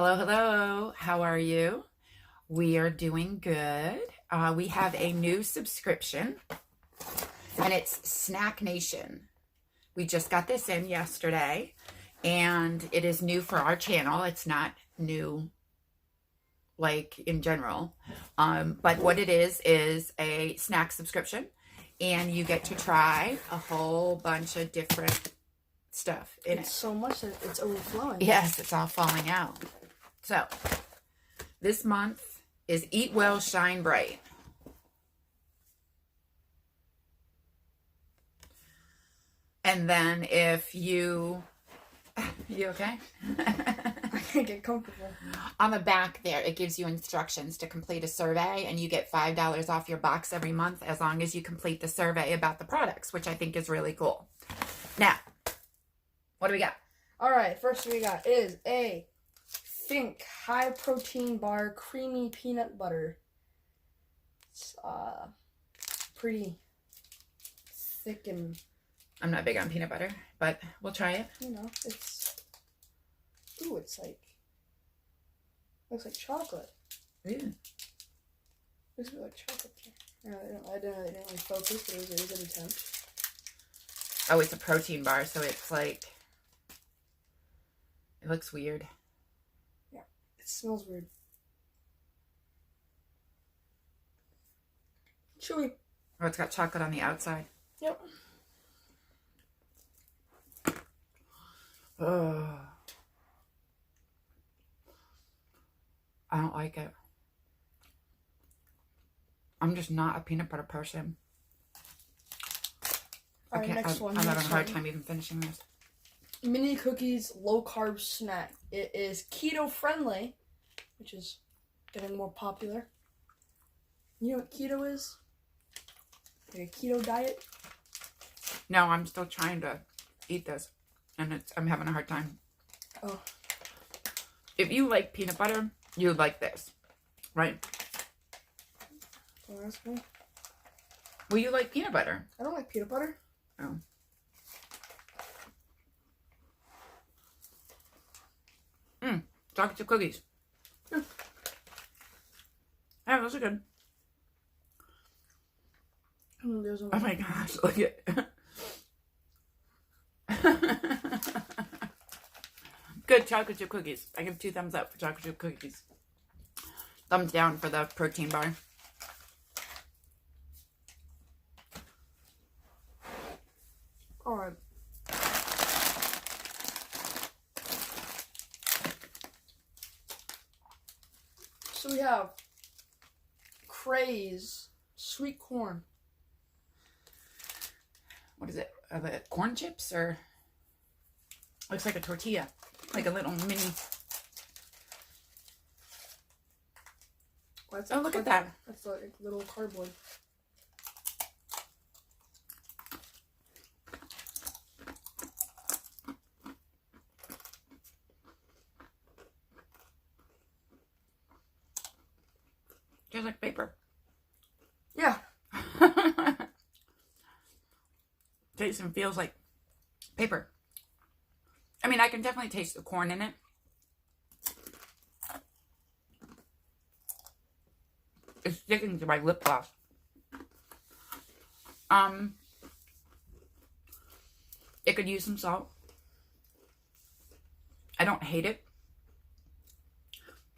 Hello, hello. How are you? We are doing good. We have a new subscription, and it's Snack Nation. We just got this in yesterday, and it is new for our channel. It's not new like in general, but what it is a snack subscription, and you get to try a whole bunch of different stuff in it. So much that it's overflowing. Yes, it's all falling out. So, this month is Eat Well, Shine Bright. And then if you okay? I can't get comfortable. On the back there, it gives you instructions to complete a survey, and you get $5 off your box every month as long as you complete the survey about the products, which I think is really cool. Now, what do we got? All right, first we got is a Think high protein bar, creamy peanut butter. It's pretty thick and I'm not big on peanut butter, but we'll try it. you know it's it's like looks like chocolate. Ooh. Looks like chocolate. I didn't really focus, but it was an attempt. Oh, it's a protein bar, so it's like, it looks weird. It smells weird. Chewy. Oh, it's got chocolate on the outside. Yep. Oh. I don't like it. I'm just not a peanut butter person. All right, next one. I'm having a hard time even finishing this. Mini cookies, low carb snack. It is keto friendly, which is getting more popular. You know what keto is? Like a keto diet. No, I'm still trying to eat this, and I'm having a hard time. Oh. If you like peanut butter, you would like this, right? Don't ask me. Well, you like peanut butter. I don't like peanut butter. Oh. Chocolate chip cookies. Yeah. Yeah, those are good. Oh my gosh, look at good chocolate chip cookies. I give 2 thumbs up for chocolate chip cookies. Thumbs down for the protein bar. Alright. So we have Craze sweet corn. What is it? Are the corn chips, or looks like a tortilla, like a little mini. Oh, look at that. That's like little cardboard. Tastes like paper. Yeah. Tastes and feels like paper. I mean, I can definitely taste the corn in it. It's sticking to my lip gloss. It could use some salt. I don't hate it,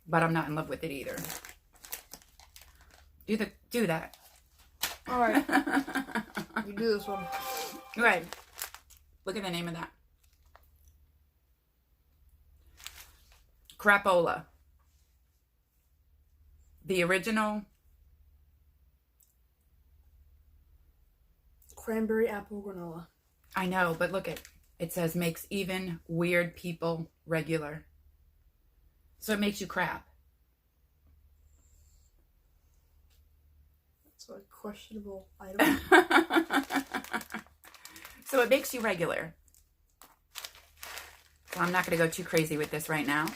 but I'm not in love with it either. Do that. All right. You do this one. Right. Look at the name of that. Crapola. The original. Cranberry apple granola. I know, but look at it says makes even weird people regular. So it makes you crap. It's a questionable item. So it makes you regular. So I'm not going to go too crazy with this right now.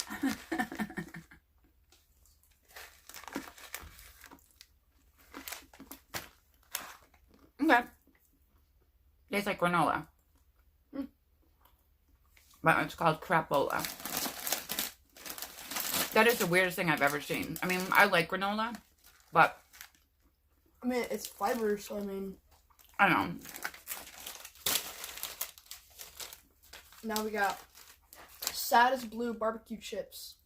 Okay. Tastes like granola. But it's called crapola. That is the weirdest thing I've ever seen. I mean, I like granola, but I mean, it's fiber, so I mean. I don't know. Now we got Saddest Blue barbecue chips.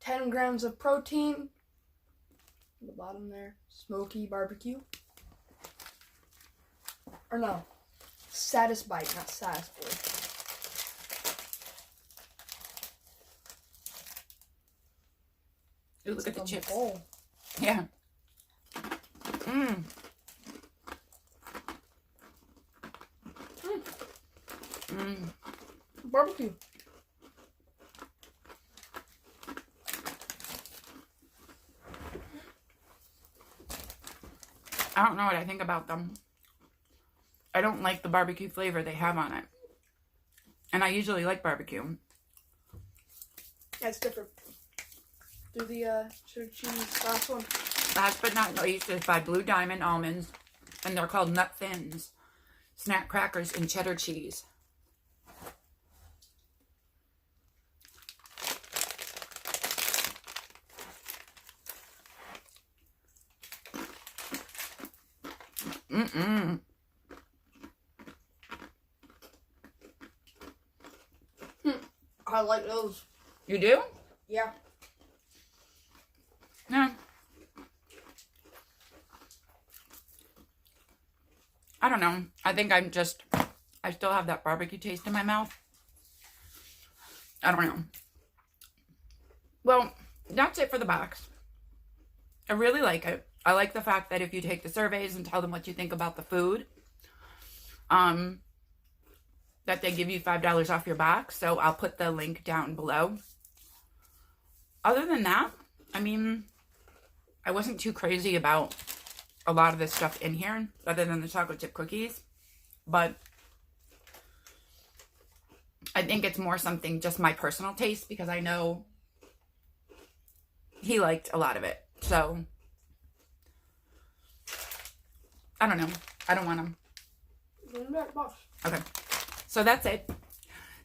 10 grams of protein. On the bottom there. Smoky barbecue. Or no. Saddest Bite, not Saddest Blue. Ooh, look at the chips. Bowl. Yeah. Mmm. Mmm. Barbecue. I don't know what I think about them. I don't like the barbecue flavor they have on it. And I usually like barbecue. Yeah, it's different. Do the cheddar cheese last one. Last but not least is by Blue Diamond Almonds. And they're called Nut Thins. Snack crackers and cheddar cheese. Mm-mm. I like those. You do? Yeah. No. I don't know. I think I still have that barbecue taste in my mouth. I don't know. Well, that's it for the box. I really like it. I like the fact that if you take the surveys and tell them what you think about the food, that they give you $5 off your box. So I'll put the link down below. Other than that, I mean, I wasn't too crazy about a lot of this stuff in here, other than the chocolate chip cookies. But I think it's more something just my personal taste, because I know he liked a lot of it. So I don't know. I don't want them. Go in that box. Okay. So that's it.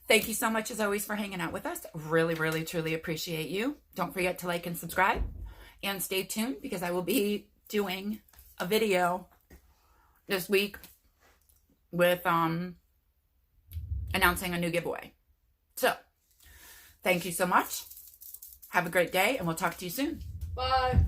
Thank you so much, as always, for hanging out with us. Really, really, truly appreciate you. Don't forget to like and subscribe. And stay tuned, because I will be doing a video this week with announcing a new giveaway. So, thank you so much. Have a great day, and we'll talk to you soon. Bye.